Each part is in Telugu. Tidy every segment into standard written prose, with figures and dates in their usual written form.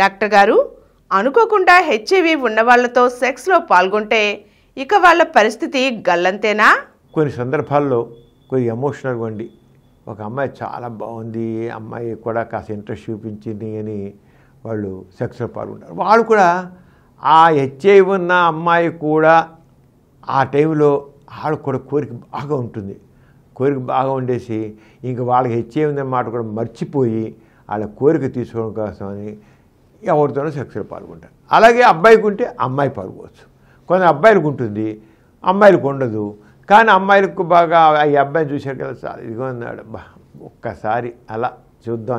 డాక్టర్ గారు, అనుకోకుండా హెచ్ఐవి ఉన్నవాళ్లతో సెక్స్లో పాల్గొంటే ఇక వాళ్ళ పరిస్థితి గల్లంతేనా? కొన్ని సందర్భాల్లో కొన్ని ఎమోషనల్గా ఉండి ఒక అమ్మాయి చాలా బాగుంది, అమ్మాయి కూడా కాస్త ఇంట్రెస్ట్ చూపించింది అని వాళ్ళు సెక్స్లో పాల్గొంటారు. వాళ్ళు కూడా ఆ హెచ్ఐవి ఉన్న అమ్మాయి కూడా ఆ టైంలో వాళ్ళకు కూడా కోరిక బాగా ఉంటుంది. కోరిక బాగా ఉండేసి ఇంక వాళ్ళకి హెచ్ఐవి ఉందన్న మాట కూడా మర్చిపోయి వాళ్ళ కోరిక తీసుకోవడం కోసమని ఎవరితోనో సెక్స్లో పాల్గొంటారు. అలాగే అబ్బాయికి ఉంటే అమ్మాయి పాల్గొవచ్చు. కొంత అబ్బాయిలకు ఉంటుంది, అమ్మాయిలకు ఉండదు. కానీ అమ్మాయిలకు బాగా ఈ అబ్బాయిని చూశారు కదా, చాలా ఇదిగో ఉన్నాడు, ఒక్కసారి అలా చూద్దాం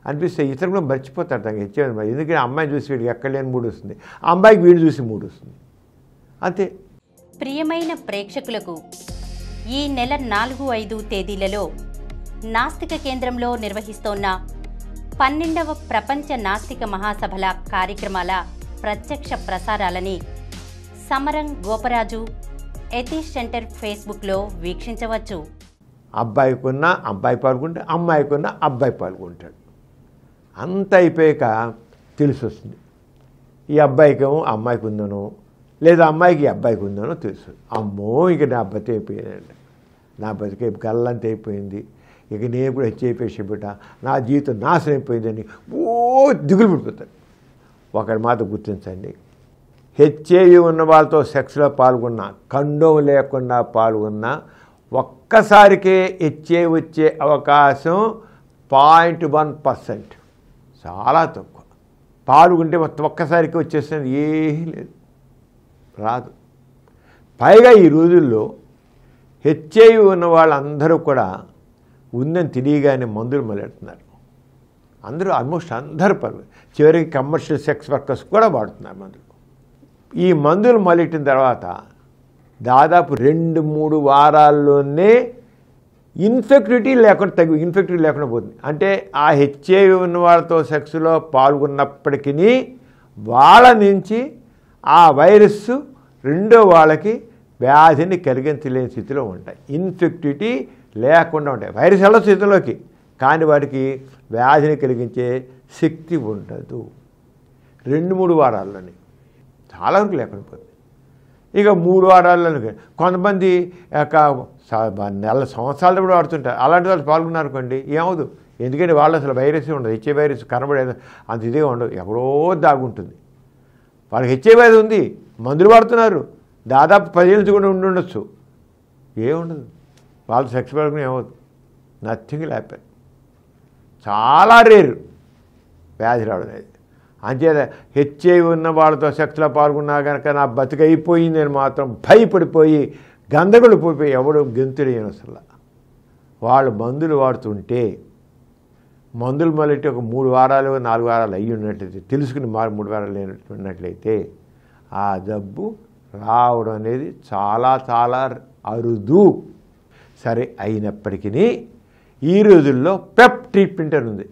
అనిపిస్తే ఇతరులు కూడా మర్చిపోతారు తనకి హెచ్ఐవి. ఎందుకంటే అమ్మాయిని చూసి వీడికి ఎక్కడ లేని మూడు వస్తుంది, ఆ అమ్మాయికి వీడు చూసి మూడు వస్తుంది, అంతే. ప్రియమైన ప్రేక్షకులకు ఈ నెల 4-5 తేదీలలో నాస్తిక కేంద్రంలో నిర్వహిస్తోన్న 12వ ప్రపంచ నాస్తిక మహాసభల కార్యక్రమాల ప్రత్యక్ష ప్రసారాలని సమరం గోపరాజు ఎథీష్ సెంటర్ ఫేస్బుక్లో వీక్షించవచ్చు. అబ్బాయికున్న అబ్బాయి పాల్గొంటే, అమ్మాయికున్న అబ్బాయి పాల్గొంటాడు. అంత అయిపోయాక తెలిసి వస్తుంది ఈ అబ్బాయికేమో అమ్మాయికి ఉందనో లేదా అమ్మాయికి అబ్బాయికి ఉందనో తెలుసు. అమ్మో ఇక నా బతి అయిపోయిందండి, నా బతికే గల్లంత అయిపోయింది, ఇక నేను కూడా హెచ్ఐవి బిడ్డ, నా జీవితం నాశనం అయిపోయిందని దిగులు పడిపోతాడు. ఒకరి మాట గుర్తించండి, హెచ్ఐవి ఉన్న వాళ్ళతో సెక్స్లో పాల్గొన్నా, కండోమ్ లేకుండా పాల్గొన్నా ఒక్కసారికే హెచ్ఐవి వచ్చే అవకాశం 0.1%, చాలా తక్కువ. పాల్గొంటే మొత్తం ఒక్కసారికి వచ్చేస్తుంది, ఏమీ లేదు, రాదు. పైగా ఈ రోజుల్లో హెచ్ఐవి ఉన్న వాళ్ళందరూ కూడా ఉందని తెలియగానే మందులు మొదలెడుతున్నారు. అందరూ ఆల్మోస్ట్ అందరూ చివరికి కమర్షియల్ సెక్స్ వర్కర్స్ కూడా వాడుతున్నారు మందులు. ఈ మందులు మొదలెట్టిన తర్వాత దాదాపు 2-3 వారాల్లోనే ఇన్ఫెక్టివిటీ లేకుండా పోతుంది. అంటే ఆ హెచ్ఐవి ఉన్న వాళ్ళతో సెక్స్లో పాల్గొన్నప్పటికీ వాళ్ళ నుంచి ఆ వైరస్ రెండో వాళ్ళకి వ్యాధిని కలిగించలేని స్థితిలో ఉంటాయి. ఇన్ఫెక్టివిటీ లేకుండా ఉంటాయి. వైరస్ ఎలా స్థితిలోకి, కానీ వాటికి వ్యాధిని కలిగించే శక్తి ఉండదు. 2-3 వారాల్లోనే చాలా వరకు లేకుండా పోతుంది. ఇక 3 వారాల్లోనే కొంతమంది నెల సంవత్సరాలు కూడా వాడుతుంటారు. అలాంటి వాళ్ళు పాల్గొన్నారనుకోండి ఏమవుదు, ఎందుకంటే వాళ్ళు అసలు వైరస్ ఉండదు, హెచ్ఐవి వైరస్ కనబడేది అంత ఇదిగా ఉండదు, ఎక్కడో దాగుంటుంది. వాళ్ళకి హెచ్ఐవి ఉంది, మందులు వాడుతున్నారు, దాదాపు 10 ఏళ్ళ నుంచి కూడా ఉండొచ్చు, ఏముండదు. వాళ్ళు సెక్స్ పాల్గొని ఏమవుతుంది, నథింగ్ లేకపోయి. చాలా రేరు వ్యాధి రావడం అనేది. అంచేత హెచ్ఐవి ఉన్న వాళ్ళతో సెక్స్లో పాల్గొన్నా కనుక నా బతికైపోయింది అని మాత్రం భయపడిపోయి గందరగోళ పోయిపోయి ఎవడు గెంతులేని అసలు. వాళ్ళు మందులు వాడుతుంటే మందులు మొదలెట్టి ఒక 3 వారాలు 4 వారాలు అయ్యి ఉన్నట్లయితే, తెలుసుకుని 3 వారాలు ఉన్నట్లయితే ఆ జబ్బు రావడం అనేది చాలా చాలా అరుదు. సరే, అయినప్పటికీ ఈ రోజుల్లో పెప్ ట్రీట్మెంట్ అని ఉంది.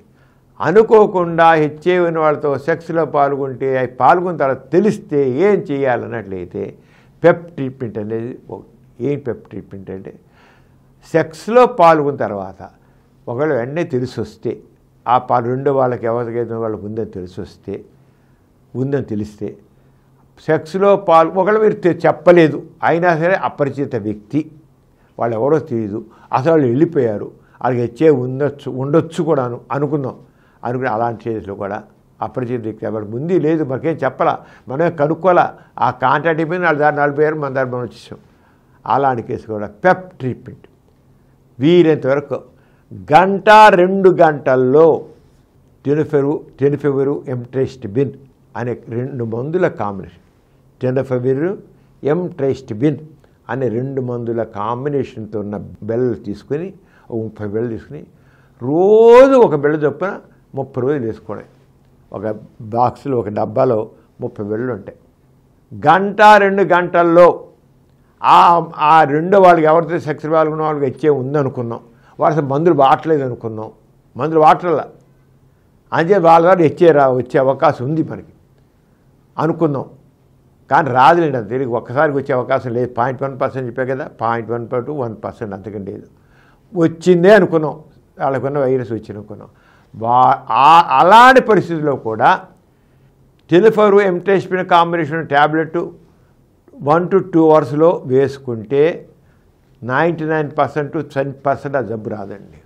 అనుకోకుండా హెచ్ఐవి ఉన్న వాళ్ళతో సెక్స్లో పాల్గొంటే పాల్గొన్న తర్వాత తెలిస్తే ఏం చేయాలన్నట్లయితే పెప్ ట్రీట్మెంట్ అనేది. ఏం పెప్ ట్రీట్మెంట్ అంటే, సెక్స్లో పాల్గొన్న తర్వాత ఒకవేళ వెంటనే తెలిసి వస్తే, ఆ రెండో వాళ్ళకి ఎవరికైతే వాళ్ళకి ఉందని తెలిస్తే సెక్స్లో ఒకవేళ మీరు చెప్పలేదు, అయినా సరే అపరిచిత వ్యక్తి, వాళ్ళు ఎవరో తెలియదు, అసలు వాళ్ళు వెళ్ళిపోయారు, వాళ్ళకి హెచ్ఐవి ఉండొచ్చు కూడా అనుకుని అలాంటి కేసులో కూడా అపరిచిత వ్యక్తి ఎవరికి ఉంది లేదు మనకేం చెప్పాలా, మనమే కనుక్కోవాలా, ఆ కాంటాక్ట్ అయిపోయింది, వాళ్ళ దారి 4 పేరు మన దారి మనం వచ్చేసాం. అలాంటి కేసు కూడా పెప్ ట్రీట్మెంట్. వీరంతవరకు 1-2 గంటల్లో టెనోఫెవిర్ ఎంట్రెస్టిబిన్ అనే 2 మందుల కాంబినేషన్, టెనోఫెవిర్ ఎంట్రెస్టిబిన్ అనే 2 మందుల కాంబినేషన్తో ఉన్న బెల్లు తీసుకుని 30 బెల్లు తీసుకుని రోజు ఒక బెల్లు చొప్పున 30 రోజులు వేసుకోవడం. ఒక బాక్సులో ఒక డబ్బాలో 30 బెల్లు ఉంటాయి. 1-2 గంటల్లో ఆ రెండో వాళ్ళకి ఎవరితో సెక్స్ పాల్గొన్న వాళ్ళకి హెచ్ఐవి ఉందనుకున్నాం, వాళ్ళు అసలు మందులు వాడలేదు అనుకున్నాం, మందులు వాడటంలా అంతే వాళ్ళ ద్వారా హెచ్ఐవి వచ్చే అవకాశం ఉంది మనకి అనుకుందాం. కానీ రాదులేండి, అది తెలియదు, ఒక్కసారికి వచ్చే అవకాశం లేదు. 0.1% చెప్పే కదా, 0.1% అంతకంటే లేదు. వచ్చిందే అనుకున్నాం, వాళ్ళకున్న వైరస్ వచ్చింది అనుకున్నాం. అలాంటి పరిస్థితుల్లో కూడా టెలిఫర్ ఎంటెస్పిన్ కాంబినేషన్ ట్యాబ్లెట్ 1 to 2 అవర్స్లో వేసుకుంటే 99% to 10% ఆ జబ్బు రాదండి.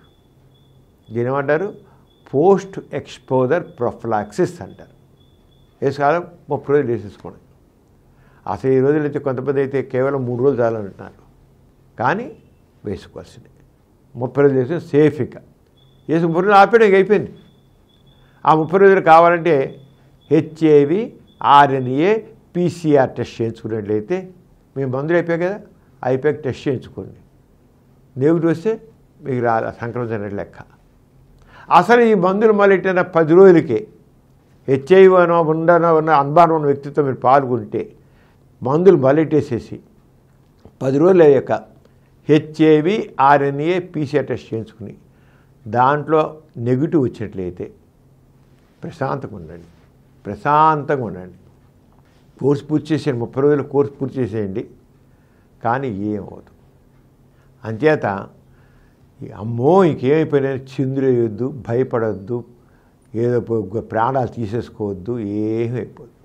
దీని ఏమంటారు? పోస్ట్ ఎక్స్పోజర్ ప్రొఫిలాక్సిస్ అంటారు. వేసుకోవాలి 30 రోజులు వేసేసుకోండి. అసలు ఈ రోజులు అయితే కొంతమంది అయితే కేవలం 3 రోజులు చాలంటున్నారు, కానీ వేసుకోవాల్సిందే. 30 రోజులు వేసుకుని సేఫ్గా వేసి 30 రోజులు ఆపేయడం అయిపోయింది. ఆ 30 రోజులు కావాలంటే HIV RNA PCR టెస్ట్ చేయించుకున్నట్లయితే మేము మందులు అయిపోయాయి కదా, అయిపోయాక టెస్ట్ చేయించుకోండి. నెగిటివ్ వస్తే మీకు సంక్రమించిన లెక్క. అసలు ఈ మందులు మళ్ళీ 10 రోజులకే HIV ఉన్న అనుమానం ఉన్న వ్యక్తితో మీరు పాల్గొంటే మందులు మళ్ళెట్టేసేసి 10 రోజులు అయ్యాక HIV RNA PCR టెస్ట్ చేయించుకుని దాంట్లో నెగిటివ్ వచ్చినట్లయితే ప్రశాంతంగా ఉండండి. కోర్సు పూర్తి చేసేయండి, 30 రోజుల కోర్సు పూర్తి చేసేయండి, కానీ ఏమవుతుంది. అంచేత అమ్మో ఇంకేమైపోయినా చిందులేయొద్దు, భయపడొద్దు, ఏదో ప్రాణాలు తీసేసుకోవద్దు, ఏమీ అయిపోద్దు.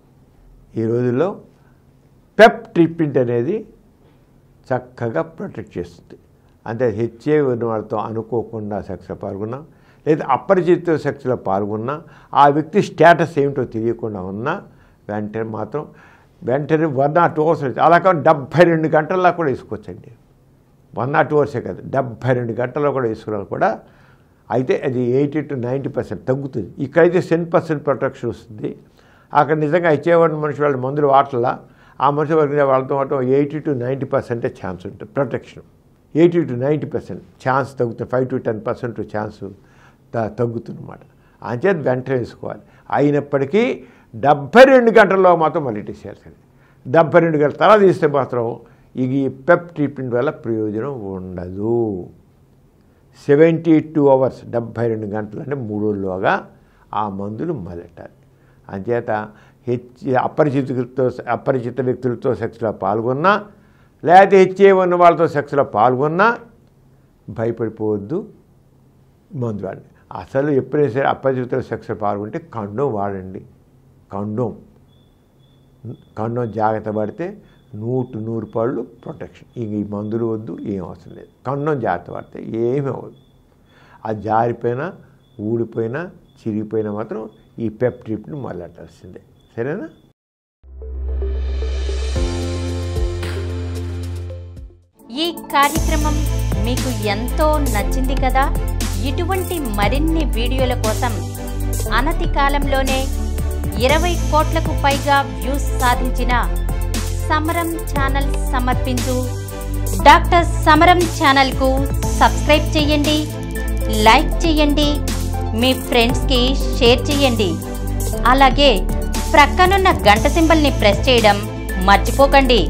ఈ రోజుల్లో పెప్ ట్రీట్మెంట్ అనేది చక్కగా ప్రొటెక్ట్ చేస్తుంది. అంటే HIV ఉన్న వాళ్ళతో అనుకోకుండా సెక్స్లో పాల్గొన్నా, లేదా అపరిచిత సెక్స్లో పాల్గొన్నా, ఆ వ్యక్తి స్టేటస్ ఏమిటో తెలియకుండా ఉన్నా వెంటనే 1 or 2 అవర్స్ అలా కాదు 72 గంటల్లో కూడా వేసుకోవచ్చండి. 1 or 2 అవర్సే కాదు, 72 గంటల్లో కూడా వేసుకున్నా కూడా అయితే అది 80 to 90% తగ్గుతుంది. ఇక్కడైతే 10% ప్రొటెక్షన్ వస్తుంది. అక్కడ నిజంగా ఇచ్చేవాడిని మనిషి వాళ్ళ మందులు వాటలా ఆ మనిషి వాళ్ళతో 80 to 90% ఛాన్స్ ఉంటుంది ప్రొటెక్షన్. 80 to 90% ఛాన్స్ తగ్గుతుంది. 5 to 10% ఛాన్స్ తగ్గుతుందన్నమాట. అంచేత వెంటనే వేసుకోవాలి. అయినప్పటికీ 72 గంటల్లో మాత్రం మళ్ళీ తీసేయాల్సింది. 72 గంటల తర్వాత తీస్తే మాత్రం ఈ పెప్ ట్రీట్మెంట్ వల్ల ప్రయోజనం ఉండదు. 72 అవర్స్ 72 గంటలు అంటే 3 రోజుల్లోగా ఆ మందులు మొదలెట్టాలి. అంచేత అపరిచిత వ్యక్తులతో సెక్స్లో పాల్గొన్నా, లేకపోతే HIV ఉన్న వాళ్ళతో సెక్స్లో పాల్గొన్నా భయపడిపోవద్దు, మందు వాడండి. అసలు ఎప్పుడైనా సరే అపరిచిత సెక్స్లో పాల్గొంటే కండోమ్ వాడండి. కండోమ్ జాగ్రత్త పడితే 100% ప్రొటెక్షన్. ఇంక ఈ మందులు వద్దు, ఏం అవసరం లేదు. కండోమ్ జాగ్రత్త పడితే ఏమీ అవ్వదు. అది జారిపోయినా, ఊడిపోయినా, చిరిగిపోయినా మాత్రం ఈ పెప్ ట్రీట్మెంట్ మొదలెట్టాల్సిందే. సరేనా? ఈ కార్యక్రమం మీకు ఎంతో నచ్చింది కదా. ఇటువంటి మరిన్ని వీడియోల కోసం అనతి కాలంలోనే 20 కోట్లకు పైగా వ్యూస్ సాధించిన సమరం ఛానల్ సమర్పించు డాక్టర్ సమరం ఛానల్కు సబ్స్క్రైబ్ చేయండి, లైక్ చేయండి, మీ ఫ్రెండ్స్కి షేర్ చేయండి. అలాగే ప్రక్కనున్న గంట సింబల్ని ప్రెస్ చేయడం మర్చిపోకండి.